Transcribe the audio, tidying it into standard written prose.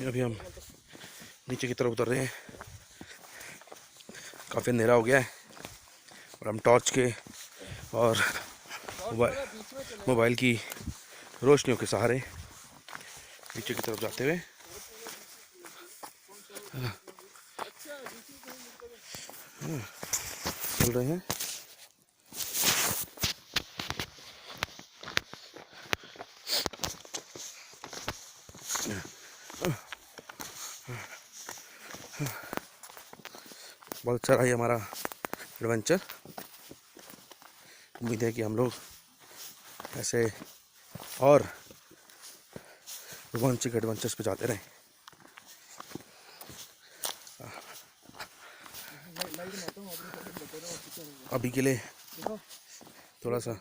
अभी हम नीचे की तरफ उतर रहे हैं। काफ़ी अंधेरा हो गया है और हम टॉर्च के और मोबाइल की रोशनियों के सहारे नीचे की तरफ जाते हुए चल रहे हैं। बहुत अच्छा रहा हमारा एडवेंचर। उम्मीद है कि हम लोग ऐसे और रोमांचक एडवेंचर्स पे जाते रहें। अभी के लिए थोड़ा सा